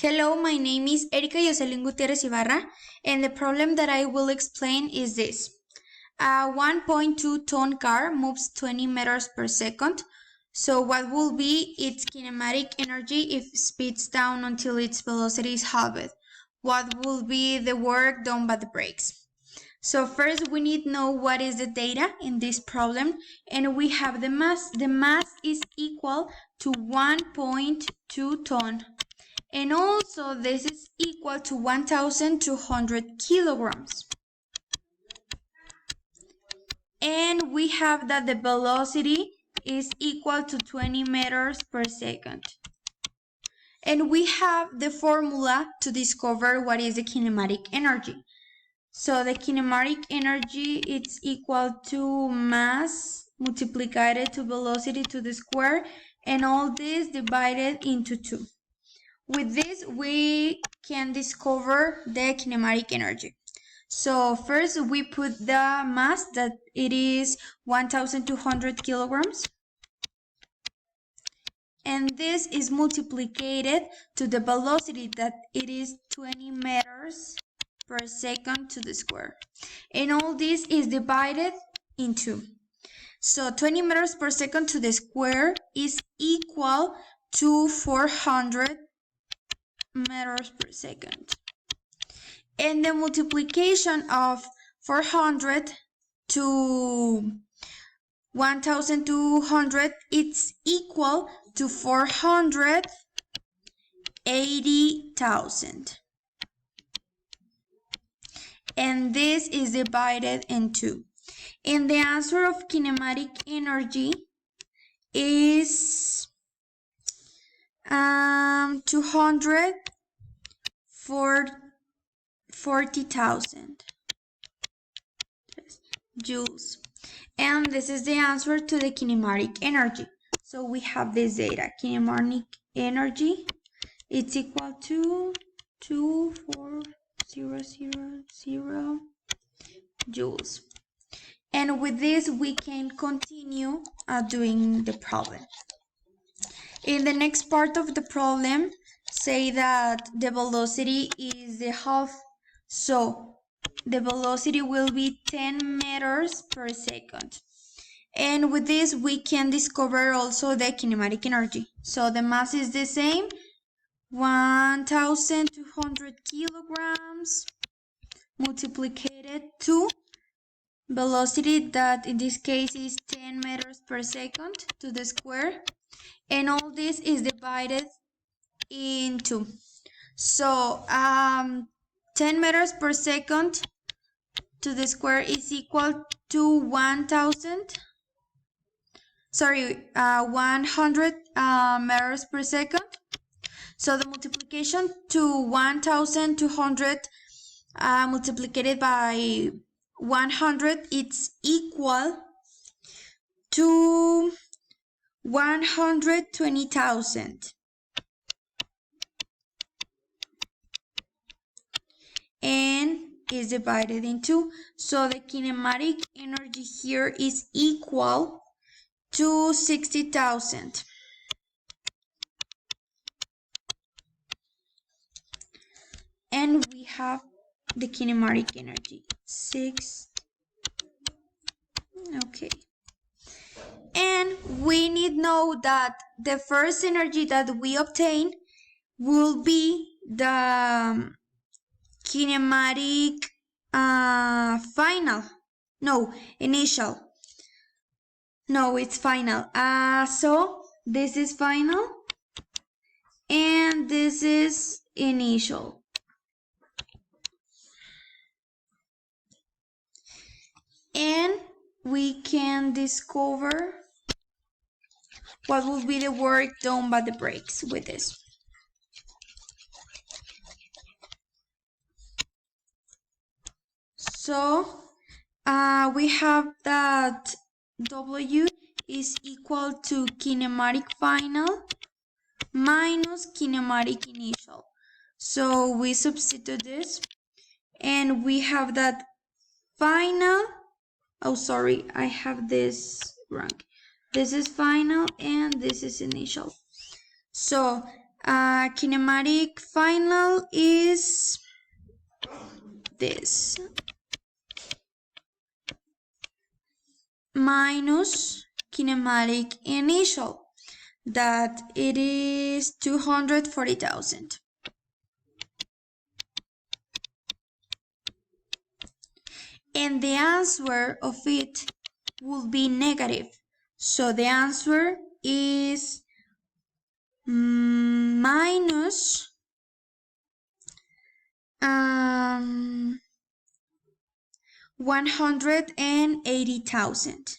Hello, my name is Erika Jocelyn Gutierrez Ibarra, and the problem that I will explain is this. A 1.2 ton car moves 20 meters per second. So what will be its kinematic energy if it speeds down until its velocity is halved? What will be the work done by the brakes? So first we need to know what is the data in this problem, and we have the mass. The mass is equal to 1.2 ton. And also this is equal to 1,200 kilograms. And we have that the velocity is equal to 20 meters per second. And we have the formula to discover what is the kinematic energy. So the kinematic energy is equal to mass multiplied to velocity to the square, and all this divided into 2. With this, we can discover the kinematic energy. So first we put the mass that it is 1,200 kilograms. And this is multiplied to the velocity that it is 20 meters per second to the square. And all this is divided in 2. So 20 meters per second to the square is equal to 400 meters per second. And the multiplication of 400 to 1,200, it's equal to 480,000. And this is divided in 2. And the answer of kinematic energy is 240,000 joules. And this is the answer to the kinematic energy. So we have this data. Kinematic energy, it's equal to 24000 joules. And with this, we can continue doing the problem. In the next part of the problem, say that the velocity is the half. So the velocity will be 10 meters per second. And with this, we can discover also the kinematic energy. So the mass is the same, 1,200 kilograms multiplied to velocity that in this case is 10 meters per second to the square. And all this is divided into. So 10 meters per second to the square is equal to 100 meters per second. So the multiplication to 1,200 multiplied by 100, it's equal to 120,000. And is divided in 2. So the kinematic energy here is equal to 60,000. And we have the kinematic energy, 6. Okay. And we need to know that the first energy that we obtain will be the kinematic initial. No, it's final. So this is final and this is initial. And we can discover what will be the work done by the brakes with this. So we have that W is equal to kinematic final minus kinematic initial. So we substitute this and we have that final. Oh, sorry, I have this wrong. This is final and this is initial. So Kinematic final is this minus kinematic initial, that it is 240,000. And the answer of it will be negative. So the answer is minus 180,000.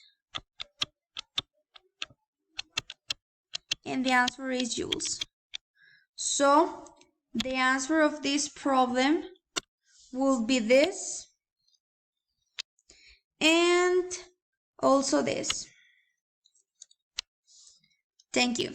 And the answer is joules. So the answer of this problem will be this and also this. Thank you.